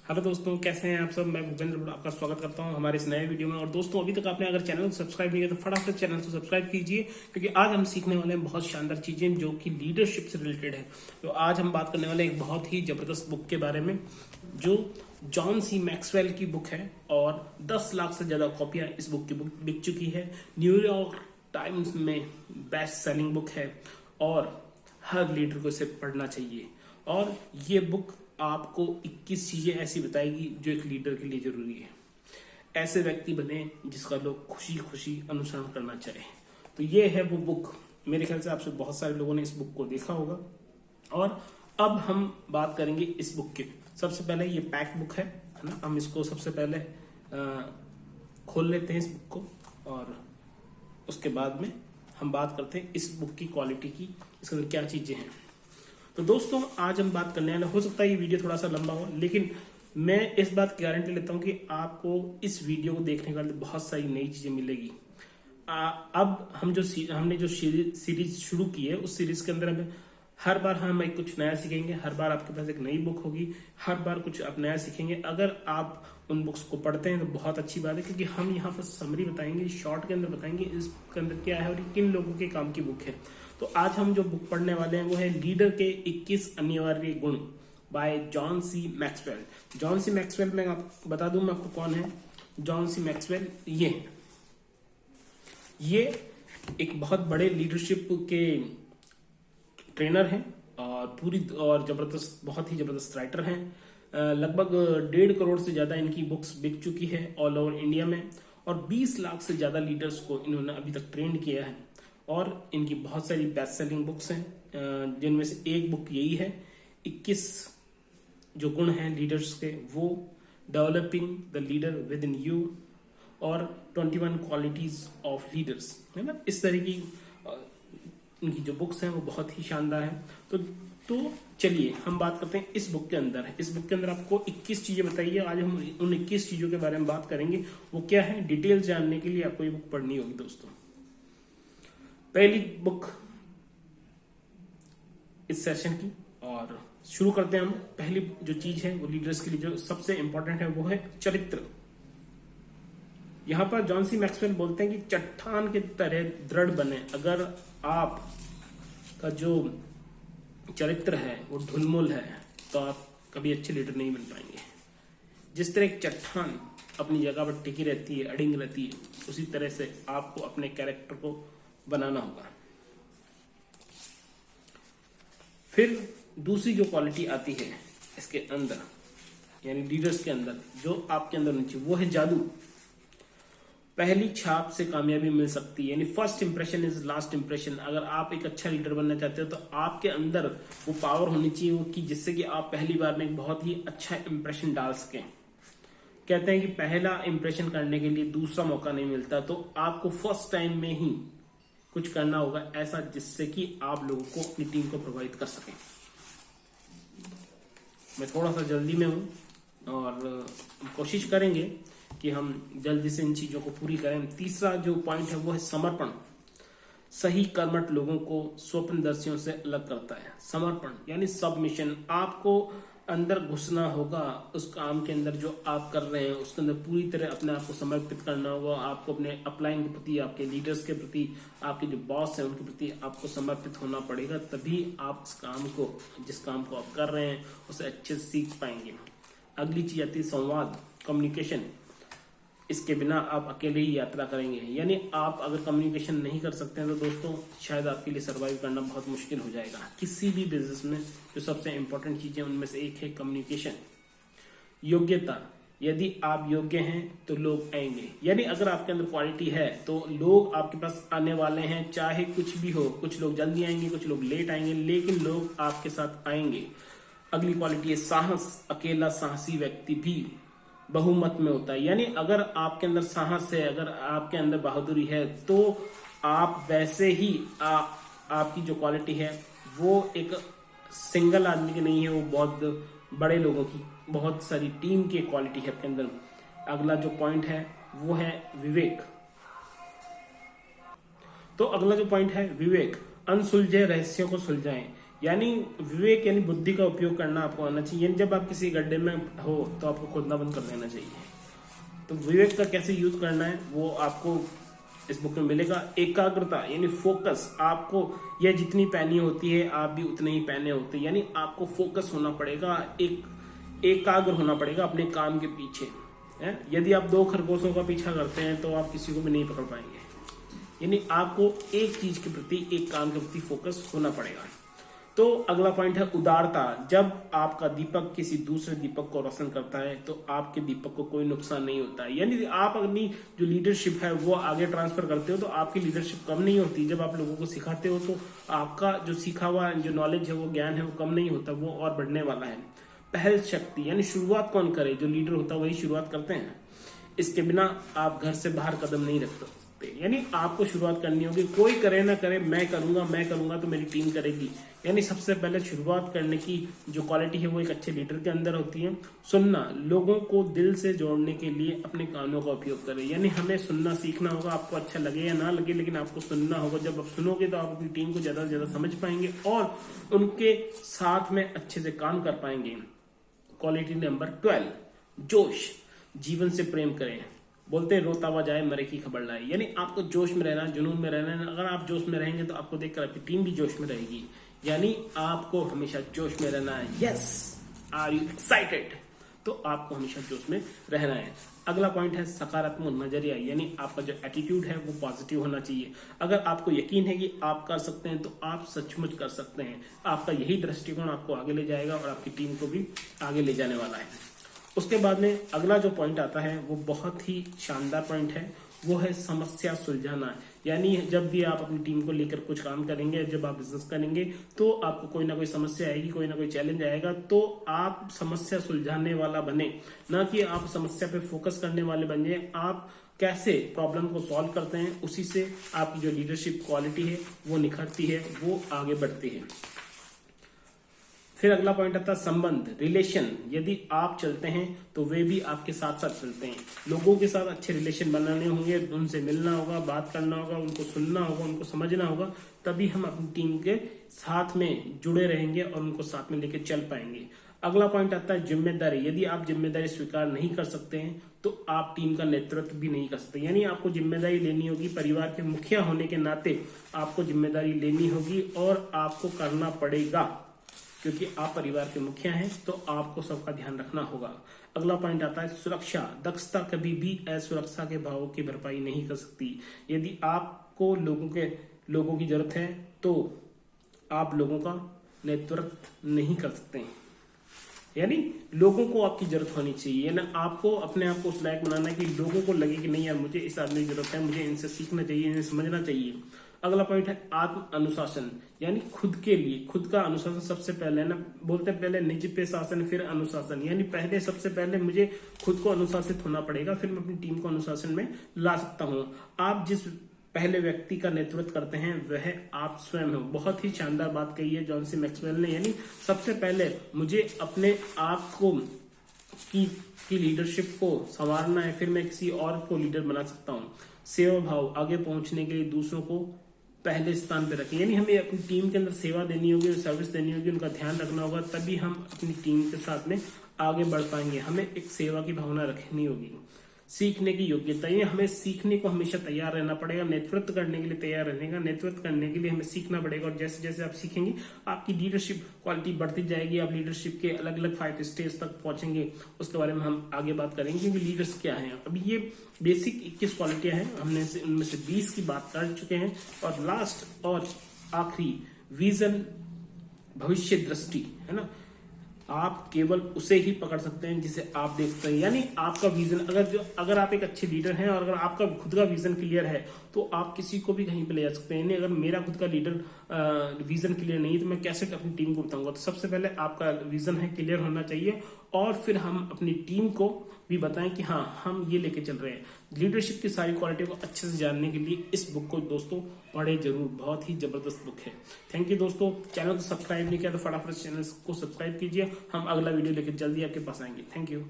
Hello दोस्तों, कैसे हैं आप सब। मैं भूपेंद्र आपका स्वागत करता हूं हमारे इस नए वीडियो में। और दोस्तों, अभी तक आपने अगर चैनल को सब्सक्राइब नहीं किया तो फटाफट चैनल को सब्सक्राइब कीजिए, क्योंकि आज हम सीखने वाले हैं बहुत शानदार चीजें जो कि लीडरशिप से रिलेटेड है। तो आज हम बात करने वाले एक बहुत ही जबरदस्त बुक के बारे में जो जॉन सी मैक्सवेल की बुक है, और 10 लाख से ज्यादा कॉपियां इस बुक की बिक चुकी है। न्यूयॉर्क टाइम्स में बेस्ट सेलिंग बुक है और हर लीडर को इसे पढ़ना चाहिए। और ये बुक आपको 21 चीजें ऐसी बताएगी जो एक लीडर के लिए जरूरी है। ऐसे व्यक्ति बने जिसका लोग खुशी खुशी अनुसरण करना चाहे। तो ये है वो बुक। मेरे ख्याल से आपसे बहुत सारे लोगों ने इस बुक को देखा होगा। और अब हम बात करेंगे इस बुक की। सबसे पहले ये पैक बुक है ना। हम इसको सबसे पहले खोल लेते हैं इस बुक को, और उसके बाद में हम बात करते हैं इस बुक की क्वालिटी की, इसके अंदर क्या चीजें हैं। तो दोस्तों, आज हम बात करने वाले, हो सकता है ये वीडियो थोड़ा सा लंबा हो, लेकिन मैं इस बात की गारंटी लेता हूं कि आपको इस वीडियो को देखने के बाद बहुत सारी नई चीजें मिलेगी। अब हमने जो सीरीज शुरू की है, उस सीरीज के अंदर हमें हर बार हम एक कुछ नया सीखेंगे। हर बार आपके पास एक नई बुक होगी, हर बार कुछ आप नया सीखेंगे। अगर आप उन बुक्स को पढ़ते हैं तो बहुत अच्छी बात है, क्योंकि हम यहाँ पर समरी बताएंगे, शॉर्ट के अंदर बताएंगे इसके अंदर क्या है और किन लोगों के काम की बुक है। तो आज हम जो बुक पढ़ने वाले हैं वो है लीडर के 21 अनिवार्य गुण by John C Maxwell. John C Maxwell, मैं आपको बता दूं मैं आपको कौन है जॉन सी मैक्सवेल। ये एक बहुत बड़े लीडरशिप के ट्रेनर हैं और जबरदस्त, बहुत ही जबरदस्त राइटर हैं। लगभग 1.5 करोड़ से ज्यादा इनकी बुक्स बिक चुकी है ऑल ओवर इंडिया में, और 20 लाख से ज्यादा लीडर्स को इन्होंने अभी तक ट्रेन किया है। और इनकी बहुत सारी बेस्ट सेलिंग बुक्स हैं, जिनमें से एक बुक यही है, 21 जो गुण हैं लीडर्स के, वो developing the leader with in you, और 21 क्वालिटीज ऑफ लीडर्स, है ना। इस तरह की इनकी जो बुक्स हैं वो बहुत ही शानदार है। तो चलिए हम बात करते हैं इस बुक के अंदर। इस बुक के अंदर आपको 21 चीजें बताइए। आज हम उन 21 चीजों के बारे में बात करेंगे। वो क्या है, डिटेल्स जानने के लिए आपको ये बुक पढ़नी होगी दोस्तों। पहली बुक इस सेशन की, और शुरू करते हैं हम। पहली जो चीज है वो लीडर्स के लिए जो सबसे इंपॉर्टेंट है वो है चरित्र। यहां पर जॉन सी मैक्सवेल बोलते हैं कि चट्टान के तरह दृढ़ बने। अगर आप का जो चरित्र है वो ढुलमुल है तो आप कभी अच्छे लीडर नहीं बन पाएंगे। जिस तरह एक चट्टान अपनी जगह पर टिकी रहती है, अड़िंग रहती है, उसी तरह से आपको अपने कैरेक्टर को बनाना होगा। फिर दूसरी जो क्वालिटी आती है इसके अंदर, यानी लीडर्स के अंदर, जो आपके अंदर होनी चाहिए, वो है जादू। पहली छाप से कामयाबी मिल सकती है, यानी first impression is last impression. अगर आप एक अच्छा लीडर बनना चाहते हो तो आपके अंदर वो पावर होनी चाहिए कि जिससे कि आप पहली बार में एक बहुत ही अच्छा इंप्रेशन डाल सकें। कहते हैं कि पहला इंप्रेशन करने के लिए दूसरा मौका नहीं मिलता, तो आपको फर्स्ट टाइम में ही कुछ करना होगा ऐसा जिससे कि आप लोगों को, अपनी टीम को प्रभावित कर सकें। मैं थोड़ा सा जल्दी में हूं और कोशिश करेंगे कि हम जल्दी से इन चीजों को पूरी करें। तीसरा जो पॉइंट है वो है समर्पण। सही कर्मठ लोगों को स्वप्नदर्शियों से अलग करता है। समर्पण यानी सबमिशन। आपको अंदर घुसना होगा उस काम के अंदर जो आप कर रहे हैं, उसके अंदर पूरी तरह अपने आप को समर्पित करना होगा। आपको अपने अपलाइन के प्रति, आपके लीडर्स के प्रति, आपके जो बॉस हैं उनके प्रति आपको समर्पित होना पड़ेगा। तभी आप इस काम को, जिस काम को आप कर रहे हैं, उसे अच्छे से सीख पाएंगे। अगली चीज आती है संवाद, कम्युनिकेशन। इसके बिना आप अकेले ही यात्रा करेंगे, यानी आप अगर कम्युनिकेशन नहीं कर सकते हैं तो दोस्तों शायद आपके लिए सरवाइव करना बहुत मुश्किल हो जाएगा। किसी भी बिजनेस में जो सबसे इंपॉर्टेंट चीजें उनमें से एक है कम्युनिकेशन। योग्यता, यदि आप योग्य हैं तो लोग आएंगे, यानी अगर आपके अंदर क्वालिटी है तो लोग आपके पास आने वाले हैं, चाहे कुछ भी हो। कुछ लोग जल्दी आएंगे, कुछ लोग लेट आएंगे, लेकिन लोग आपके साथ आएंगे। अगली क्वालिटी है साहस। अकेला साहसी व्यक्ति भी बहुमत में होता है, यानी अगर आपके अंदर साहस है, अगर आपके अंदर बहादुरी है, तो आप वैसे ही आपकी जो क्वालिटी है वो एक सिंगल आदमी की नहीं है, वो बहुत बड़े लोगों की, बहुत सारी टीम की क्वालिटी है आपके अंदर। अगला जो पॉइंट है वो है विवेक। तो अगला जो पॉइंट है विवेक, अनसुलझे रहस्यों को सुलझाएं। यानी विवेक यानी बुद्धि का उपयोग करना आपको आना चाहिए। यानी जब आप किसी गड्ढे में हो तो आपको खोदना बंद कर देना चाहिए। तो विवेक का कैसे यूज करना है वो आपको इस बुक में मिलेगा। एकाग्रता यानी फोकस, आपको यह जितनी पैनी होती है आप भी उतने ही पैने होते हैं। यानी आपको फोकस होना पड़ेगा, एकाग्र होना पड़ेगा अपने काम के पीछे है। यदि आप 2 खरगोशों का पीछा करते हैं तो आप किसी को भी नहीं पकड़ पाएंगे। यानी आपको एक चीज के प्रति, एक काम के प्रति फोकस होना पड़ेगा। तो अगला पॉइंट है उदारता। जब आपका दीपक किसी दूसरे दीपक को रोशन करता है तो आपके दीपक को कोई नुकसान नहीं होता है। यानी आप अपनी जो लीडरशिप है वो आगे ट्रांसफर करते हो तो आपकी लीडरशिप कम नहीं होती। जब आप लोगों को सिखाते हो तो आपका जो सीखा हुआ जो नॉलेज है, वो ज्ञान है, वो कम नहीं होता, वो और बढ़ने वाला है। पहल शक्ति यानी शुरुआत कौन करे, जो लीडर होता है वही शुरुआत करते हैं। इसके बिना आप घर से बाहर कदम नहीं रख सकते। यानी आपको शुरुआत करनी होगी। कोई करे ना करे, मैं करूंगा तो मेरी टीम करेगी। यानी सबसे पहले शुरुआत करने की जो क्वालिटी है वो एक अच्छे लीडर के अंदर होती है। सुनना, लोगों को दिल से जोड़ने के लिए अपने कानों का उपयोग करें। यानी हमें सुनना सीखना होगा। आपको अच्छा लगे या ना लगे, लेकिन आपको सुनना होगा। जब आप सुनोगे तो आप अपनी टीम को ज्यादा से ज्यादा समझ पाएंगे और उनके साथ में अच्छे से काम कर पाएंगे। क्वालिटी नंबर 12, जोश। जीवन से प्रेम करें। बोलते हैं रोता हुआ जाए मरे की खबर लाए। यानी आपको जोश में रहना, जुनून में रहना। अगर आप जोश में रहेंगे तो आपको देखकर आपकी टीम भी जोश में रहेगी। यानी आपको हमेशा जोश में रहना है। Yes, are you excited? तो आपको हमेशा जोश में रहना है। अगला पॉइंट है सकारात्मक नजरिया। यानी आपका जो एटीट्यूड है वो पॉजिटिव होना चाहिए। अगर आपको यकीन है कि आप कर सकते हैं तो आप सचमुच कर सकते हैं। आपका यही दृष्टिकोण आपको आगे ले जाएगा और आपकी टीम को भी आगे ले जाने वाला है। उसके बाद में अगला जो पॉइंट आता है वो बहुत ही शानदार पॉइंट है, वो है समस्या सुलझाना। यानी जब भी आप अपनी टीम को लेकर कुछ काम करेंगे, जब आप बिजनेस करेंगे तो आपको कोई ना कोई समस्या आएगी, कोई ना कोई चैलेंज आएगा, तो आप समस्या सुलझाने वाला बने, ना कि आप समस्या पे फोकस करने वाले बने। आप कैसे प्रॉब्लम को सॉल्व करते हैं, उसी से आपकी जो लीडरशिप क्वालिटी है वो निखरती है, वो आगे बढ़ती है। फिर अगला पॉइंट आता है संबंध, रिलेशन। यदि आप चलते हैं तो वे भी आपके साथ साथ चलते हैं। लोगों के साथ अच्छे रिलेशन बनाने होंगे, उनसे मिलना होगा, बात करना होगा, उनको सुनना होगा, उनको समझना होगा, तभी हम अपनी टीम के साथ में जुड़े रहेंगे और उनको साथ में लेकर चल पाएंगे। अगला पॉइंट आता है जिम्मेदारी। यदि आप जिम्मेदारी स्वीकार नहीं कर सकते हैं तो आप टीम का नेतृत्व भी नहीं कर सकते। यानी आपको जिम्मेदारी लेनी होगी। परिवार के मुखिया होने के नाते आपको जिम्मेदारी लेनी होगी और आपको करना पड़ेगा, क्योंकि आप परिवार के मुखिया हैं तो आपको सबका ध्यान रखना होगा। अगला पॉइंट आता है सुरक्षा। दक्षता कभी भी असुरक्षा के भावों की भरपाई नहीं कर सकती। यदि आपको लोगों की जरूरत है तो आप लोगों का नेतृत्व नहीं कर सकते हैं। यानी लोगों को आपकी जरूरत होनी चाहिए। यानी आपको अपने आप को उस लायक बनाना है कि लोगों को लगे कि नहीं यार मुझे इस आदमी की जरूरत है, मुझे इनसे सीखना चाहिए, इन्हें समझना चाहिए। अगला पॉइंट है आत्म अनुशासन। यानी खुद के लिए खुद का अनुशासन सबसे पहले है ना। बोलते हैं पहले निज पे शासन फिर अनुशासन। यानी पहले सबसे पहले मुझे खुद को अनुशासित होना पड़ेगा, फिर मैं अपनी टीम को अनुशासन में ला सकता हूँ। आप जिस पहले व्यक्ति का नेतृत्व करते हैं वह आप स्वयं हो। बहुत ही शानदार बात कही है जॉन सी मैक्सवेल ने। यानी सबसे पहले मुझे अपने आप को की लीडरशिप को संवारना है, फिर मैं किसी और को लीडर बना सकता हूँ। सेवा भाव, आगे पहुंचने के लिए दूसरों को पहले स्थान पे रखें। यानी हमें अपनी टीम के अंदर सेवा देनी होगी, सर्विस देनी होगी, उनका ध्यान रखना होगा, तभी हम अपनी टीम के साथ में आगे बढ़ पाएंगे। हमें एक सेवा की भावना रखनी होगी। सीखने की योग्यता, ये हमें सीखने को हमेशा तैयार रहना पड़ेगा। नेतृत्व करने के लिए तैयार रहने का, नेतृत्व करने के लिए हमें सीखना पड़ेगा। और जैसे जैसे आप सीखेंगे आपकी लीडरशिप क्वालिटी बढ़ती जाएगी। आप लीडरशिप के अलग अलग 5 स्टेज तक पहुंचेंगे। उसके बारे में हम आगे बात करेंगे कि लीडर्स क्या हैं। अभी ये बेसिक 21 क्वालिटियां हैं, हमने उनमें से 20 की बात कर चुके हैं। और लास्ट और आखिरी विजन, भविष्य दृष्टि है ना। आप केवल उसे ही पकड़ सकते हैं जिसे आप देखते हैं। यानी आपका विजन, अगर आप एक अच्छे लीडर हैं और अगर आपका खुद का विजन क्लियर है तो आप किसी को भी कहीं पे ले जा सकते हैं। यानी अगर मेरा खुद का लीडर विजन क्लियर नहीं है तो मैं कैसे अपनी टीम को बताऊंगा। तो सबसे पहले आपका विजन है क्लियर होना चाहिए और फिर हम अपनी टीम को भी बताएं कि हाँ हम ये लेके चल रहे हैं। लीडरशिप की सारी क्वालिटी को अच्छे से जानने के लिए इस बुक को दोस्तों पढ़े जरूर, बहुत ही जबरदस्त बुक है। थैंक यू दोस्तों। चैनल को सब्सक्राइब नहीं किया तो फटाफट चैनल को सब्सक्राइब कीजिए। हम अगला वीडियो लेकर जल्दी आपके पास आएंगे। Thank you.